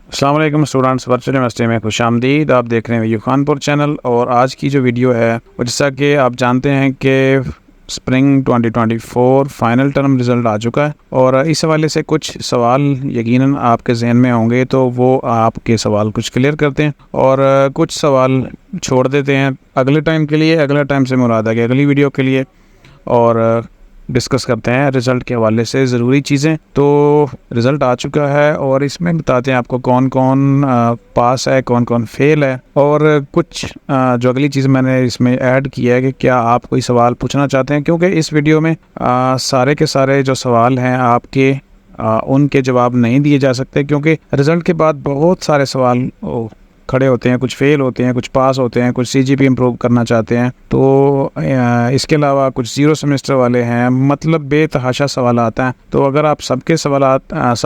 अस्सलाम वालेकुम students, virtual university में खुशामदीद। आप देख रहे हैं यू खानपुर चैनल और आज की जो वीडियो है वो जैसा कि आप जानते हैं कि स्प्रिंग 2024 फाइनल टर्म रिज़ल्ट आ चुका है और इस हवाले से कुछ सवाल यकीनन आपके जहन में होंगे, तो वो आपके सवाल कुछ क्लियर करते हैं और कुछ सवाल छोड़ देते हैं अगले टाइम के लिए। अगला टाइम से मुराद है कि अगली वीडियो के लिए, और डिस्कस करते हैं रिज़ल्ट के हवाले से ज़रूरी चीज़ें। तो रिज़ल्ट आ चुका है और इसमें बताते हैं आपको कौन कौन पास है, कौन कौन फेल है, और कुछ जो अगली चीज़ मैंने इसमें ऐड किया है कि क्या आप कोई सवाल पूछना चाहते हैं, क्योंकि इस वीडियो में सारे के सारे जो सवाल हैं आपके उनके जवाब नहीं दिए जा सकते, क्योंकि रिज़ल्ट के बाद बहुत सारे सवाल खड़े होते हैं, कुछ फेल होते हैं, कुछ पास होते हैं, कुछ सीजीपी इम्प्रूव करना चाहते हैं। तो इसके अलावा कुछ ज़ीरो सेमेस्टर वाले हैं, मतलब बेतहाशा सवाल आता है। तो अगर आप सब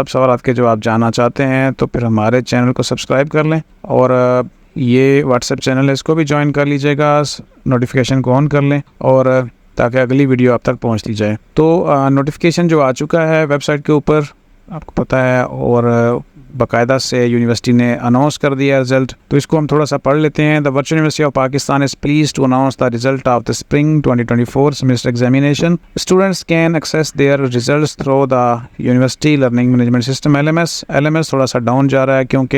सवाल के जवाब जानना चाहते हैं तो फिर हमारे चैनल को सब्सक्राइब कर लें और ये व्हाट्सएप चैनल है, इसको भी ज्वाइन कर लीजिएगा, नोटिफिकेशन को ऑन कर लें और ताकि अगली वीडियो आप तक पहुँचती जाए। तो नोटिफिकेशन जो आ चुका है वेबसाइट के ऊपर, आपको पता है, और बाकायदा से यूनिवर्सिटी ने अनाउंस कर दिया रिजल्ट। तो इसको हम थोड़ा सा पढ़ लेते हैं। The virtual university of Pakistan is pleased to announce the result of the spring 2024 semester examination. Students can access their results through the university learning management system LMS थोड़ा सा डाउन जा रहा है, क्योंकि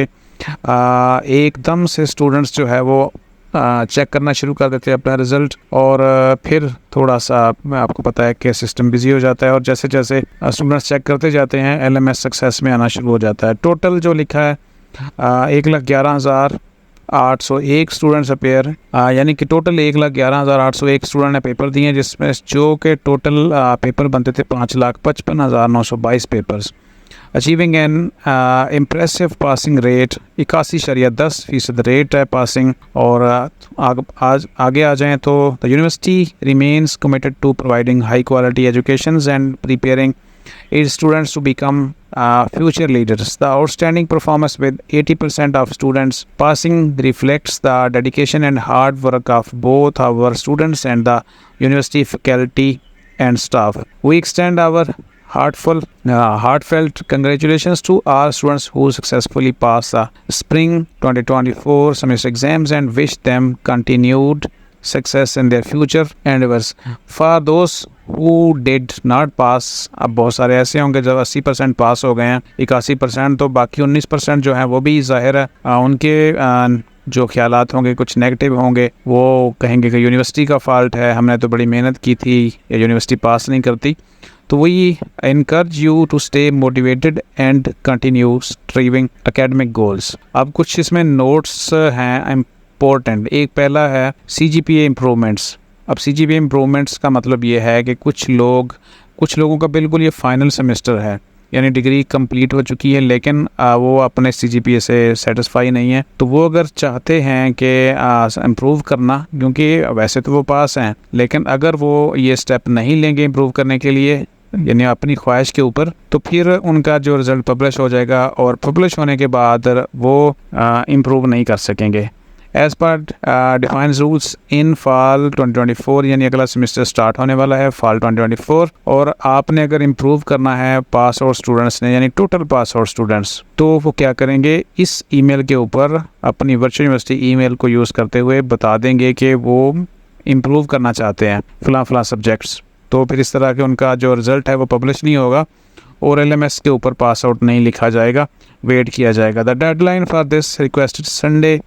एकदम से स्टूडेंट्स जो है वो चेक करना शुरू कर देते हैं अपना रिज़ल्ट, और फिर थोड़ा सा आपको पता है कि सिस्टम बिजी हो जाता है और जैसे जैसे स्टूडेंट्स चेक करते जाते हैं एलएमएस सक्सेस में आना शुरू हो जाता है। टोटल जो लिखा है 1,11,801 स्टूडेंट्स अपेयर, यानी कि टोटल 1,11,801 स्टूडेंट ने पेपर दिए, जिसमें जो कि टोटल पेपर बनते थे 5,55,922 papers. Achieving an impressive passing rate 81.10% rate है पासिंग। और आगे आ जाएँ तो the university remains committed to providing high quality education and preparing its students to become future leaders. The outstanding performance with 80% of students passing reflects the dedication and hard work of both our students and the university faculty and staff. We extend our heartfelt congratulations to all students who successfully passed the spring 2024 semester exams and wish them continued success in their future endeavors. For those who did not pass, अब बहुत सारे ऐसे होंगे जब 80% पास हो गए हैं, 81%, तो बाकी 19% जो हैं वो भी ज़ाहिर है उनके जो ख्यालात होंगे कुछ नेगेटिव होंगे। वो कहेंगे कि यूनिवर्सिटी का फॉल्ट है, हमने तो बड़ी मेहनत की थी, या यूनिवर्सिटी पास नहीं करती। तो we encourage you to stay motivated and continue striving academic goals। अब कुछ इसमें नोट्स हैं इम्पोर्टेंट। एक पहला है CGPA इम्प्रूवमेंट्स। अब CGPA इम्प्रूवमेंट्स का मतलब ये है कि कुछ लोगों का बिल्कुल ये फाइनल सेमेस्टर है, यानी डिग्री कंप्लीट हो चुकी है, लेकिन वो अपने CGPA से सेटिस्फाई नहीं है। तो वो अगर चाहते हैं कि इम्प्रूव करना, क्योंकि वैसे तो वो पास हैं, लेकिन अगर वो ये स्टेप नहीं लेंगे इम्प्रूव करने के लिए, यानी अपनी ख्वाहिश के ऊपर, तो फिर उनका जो रिज़ल्ट पब्लिश हो जाएगा और पब्लिश होने के बाद वो इम्प्रूव नहीं कर सकेंगे। As per defines rules in fall 2024, यानी अगला सेमेस्टर स्टार्ट होने वाला है फॉल 2024, और आपने अगर इम्प्रूव करना है पास आउट स्टूडेंट्स ने, यानी टोटल पास आउट स्टूडेंट्स, तो वो क्या करेंगे, इस ईमेल के ऊपर अपनी वर्चुअल यूनिवर्सिटी ईमेल को यूज़ करते हुए बता देंगे कि वो इम्प्रूव करना चाहते हैं फ़लाँ सब्जेक्ट्स। तो फिर इस तरह के उनका जो रिज़ल्ट है वो पब्लिश नहीं होगा और LMS के ऊपर पास आउट नहीं लिखा जाएगा, वेट किया जाएगा। The deadline for this requested Sunday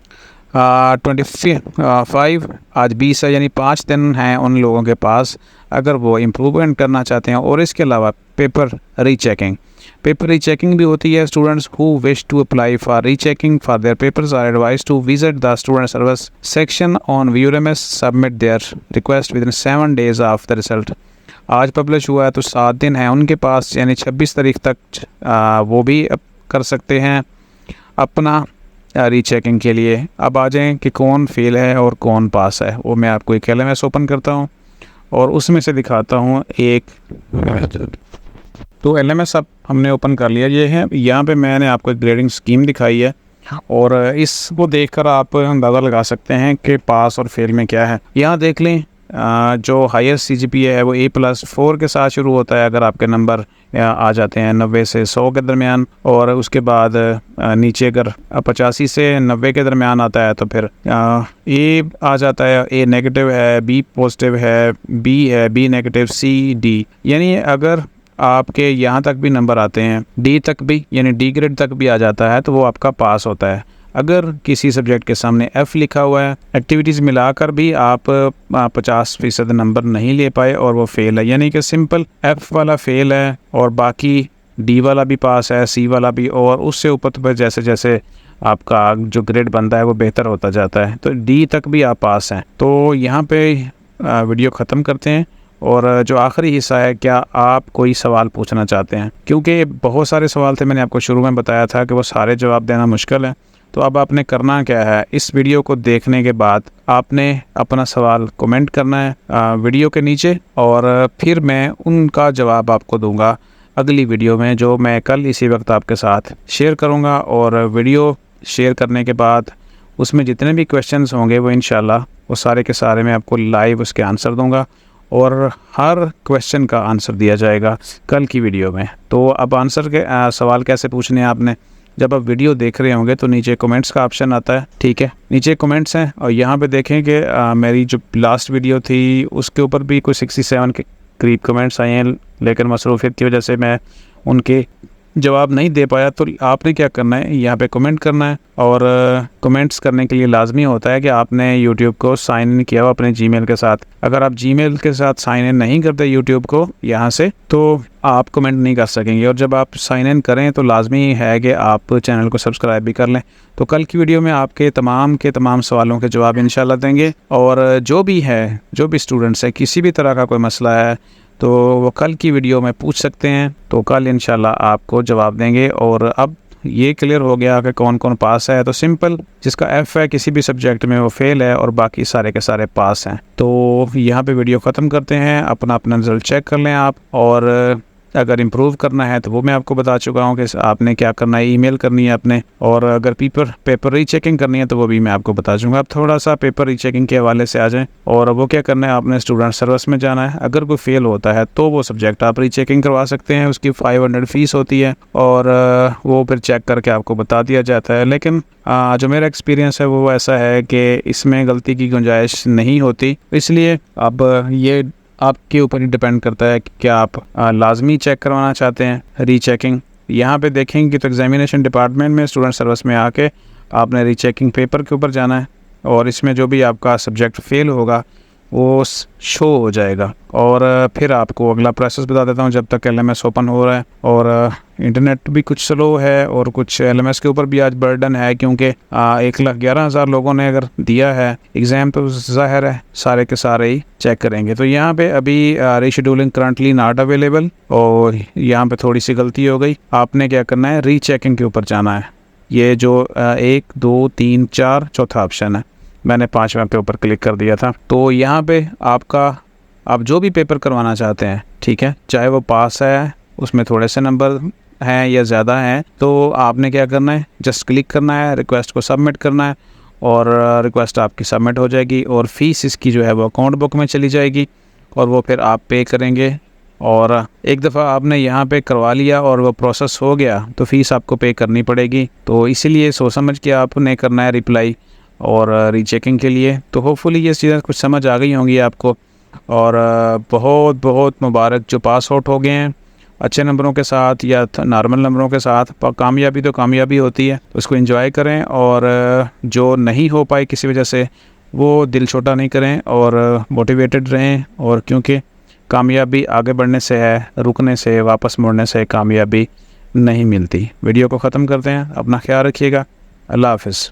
25, आज 20 है, यानी 5 दिन हैं उन लोगों के पास अगर वो इम्प्रूवमेंट करना चाहते हैं। और इसके अलावा पेपर रीचेकिंग भी होती है। Students who wish to apply for rechecking for their papers are advised to visit the student service section on VULMS, submit their request within 7 days of the result. आज publish हुआ है तो 7 दिन हैं उनके पास, यानी 26 तारीख तक वो भी कर सकते हैं अपना रीचेकिंग के लिए। अब आ जाएं कि कौन फेल है और कौन पास है। वो मैं आपको एक LMS ओपन करता हूं और उसमें से दिखाता हूं एक। तो LMS अब हमने ओपन कर लिया। ये है, यहाँ पे मैंने आपको एक ग्रेडिंग स्कीम दिखाई है और इसको देखकर आप अंदाज़ा लगा सकते हैं कि पास और फेल में क्या है। यहाँ देख लें जो हायर CGPA है वो A+4 के साथ शुरू होता है अगर आपके नंबर आ जाते हैं 90 से 100 के दरमियान, और उसके बाद नीचे अगर 85 से 90 के दरमियान आता है तो फिर A आ जाता है, A नेगेटिव है, B पॉजिटिव है, B है, B नेगेटिव, C D। यानी अगर आपके यहाँ तक भी नंबर आते हैं, D तक भी यानी D ग्रेड तक भी आ जाता है तो वो आपका पास होता है। अगर किसी सब्जेक्ट के सामने F लिखा हुआ है, एक्टिविटीज़ मिलाकर भी आप 50% नंबर नहीं ले पाए और वो फेल है, यानी कि सिंपल F वाला फेल है और बाकी D वाला भी पास है, C वाला भी, और उससे ऊपर तो जैसे जैसे आपका जो ग्रेड बनता है वो बेहतर होता जाता है, तो D तक भी आप पास हैं। तो यहाँ पे वीडियो ख़त्म करते हैं और जो आखिरी हिस्सा है, क्या आप कोई सवाल पूछना चाहते हैं? क्योंकि बहुत सारे सवाल थे, मैंने आपको शुरू में बताया था कि वो सारे जवाब देना मुश्किल है। तो अब आपने करना क्या है, इस वीडियो को देखने के बाद आपने अपना सवाल कमेंट करना है वीडियो के नीचे, और फिर मैं उनका जवाब आपको दूंगा अगली वीडियो में, जो मैं कल इसी वक्त आपके साथ शेयर करूंगा। और वीडियो शेयर करने के बाद उसमें जितने भी क्वेश्चंस होंगे वो इंशाल्लाह वो सारे के सारे मैं आपको लाइव उसके आंसर दूंगा, और हर क्वेश्चन का आंसर दिया जाएगा कल की वीडियो में। तो अब आंसर के सवाल कैसे पूछने हैं आपने, जब आप वीडियो देख रहे होंगे तो नीचे कमेंट्स का ऑप्शन आता है, ठीक है, नीचे कमेंट्स हैं, और यहाँ पे देखें कि मेरी जो लास्ट वीडियो थी उसके ऊपर भी कोई 67 के करीब कमेंट्स आए हैं, लेकिन मसरूफियत की वजह से मैं उनके जवाब नहीं दे पाया। तो आपने क्या करना है, यहाँ पे कमेंट करना है, और कमेंट्स करने के लिए लाजमी होता है कि आपने यूट्यूब को साइन इन किया हो अपने जीमेल के साथ। अगर आप जीमेल के साथ साइन इन नहीं करते यूट्यूब को यहाँ से, तो आप कमेंट नहीं कर सकेंगे, और जब आप साइन इन करें तो लाजमी है कि आप चैनल को सब्सक्राइब भी कर लें। तो कल की वीडियो में आपके तमाम सवालों के जवाब इंशाल्लाह देंगे, और जो भी स्टूडेंट्स है, किसी भी तरह का कोई मसला है तो वो कल की वीडियो में पूछ सकते हैं, तो कल इंशाल्लाह आपको जवाब देंगे। और अब ये क्लियर हो गया कि कौन कौन पास है, तो सिंपल जिसका F है किसी भी सब्जेक्ट में वो फेल है और बाकी सारे के सारे पास हैं। तो यहाँ पे वीडियो ख़त्म करते हैं, अपना रिज़ल्ट चेक कर लें आप, और अगर इम्प्रूव करना है तो वो मैं आपको बता चुका हूँ कि आपने क्या करना है, ईमेल करनी है आपने, और अगर पेपर रीचेकिंग करनी है तो वो भी मैं आपको बता दूँगा। अब थोड़ा सा पेपर रीचेकिंग के हवाले से आ जाएं, और वो क्या करना है, आपने स्टूडेंट सर्विस में जाना है। अगर कोई फेल होता है तो वो सब्जेक्ट आप रीचेकिंग करवा सकते हैं, उसकी 500 फ़ीस होती है, और वो फिर चेक करके आपको बता दिया जाता है। लेकिन जो मेरा एक्सपीरियंस है वो ऐसा है कि इसमें गलती की गुंजाइश नहीं होती, इसलिए अब ये आपके ऊपर ही डिपेंड करता है कि क्या आप लाजमी चेक करवाना चाहते हैं रीचेकिंग। यहाँ पे देखेंगे तो एग्जामिनेशन डिपार्टमेंट में स्टूडेंट सर्विस में आके आपने रीचेकिंग पेपर के ऊपर जाना है, और इसमें जो भी आपका सब्जेक्ट फेल होगा वो शो हो जाएगा। और फिर आपको अगला प्रोसेस बता देता हूँ, जब तक LMS ओपन हो रहा है, और इंटरनेट भी कुछ स्लो है, और कुछ LMS के ऊपर भी आज बर्डन है, क्योंकि 1,11,000 लोगों ने अगर दिया है एग्ज़ाम, तो ज़ाहिर है सारे के सारे ही चेक करेंगे। तो यहाँ पे अभी रीशेड्यूलिंग करंटली नॉट अवेलेबल, और यहाँ पे थोड़ी सी गलती हो गई। आपने क्या करना है, रीचेकिंग के ऊपर जाना है, ये जो 1 2 3 4 चौथा ऑप्शन है, मैंने 5वें पे ऊपर क्लिक कर दिया था। तो यहाँ पे आप जो भी पेपर करवाना चाहते हैं, ठीक है, चाहे वो पास है, उसमें थोड़े से नंबर हैं या ज़्यादा हैं, तो आपने क्या करना है, जस्ट क्लिक करना है, रिक्वेस्ट को सबमिट करना है, और रिक्वेस्ट आपकी सबमिट हो जाएगी, और फ़ीस इसकी जो है वो अकाउंट बुक में चली जाएगी, और वो फिर आप पे करेंगे। और एक दफ़ा आपने यहाँ पे करवा लिया और वो प्रोसेस हो गया तो फ़ीस आपको पे करनी पड़ेगी। तो इसीलिए सोच समझ के आपने करना है रिप्लाई और रीचेकिंग के लिए। तो होपफुली ये चीज़ें कुछ समझ आ गई होंगी आपको, और बहुत बहुत मुबारक जो पास आउट हो गए हैं अच्छे नंबरों के साथ या नॉर्मल नंबरों के साथ। कामयाबी तो कामयाबी होती है, उसको एंजॉय करें, और जो नहीं हो पाए किसी वजह से वो दिल छोटा नहीं करें और मोटिवेटेड रहें, और क्योंकि कामयाबी आगे बढ़ने से है, रुकने से, वापस मुड़ने से कामयाबी नहीं मिलती। वीडियो को ख़त्म करते हैं, अपना ख्याल रखिएगा, अल्लाह हाफ़िज़।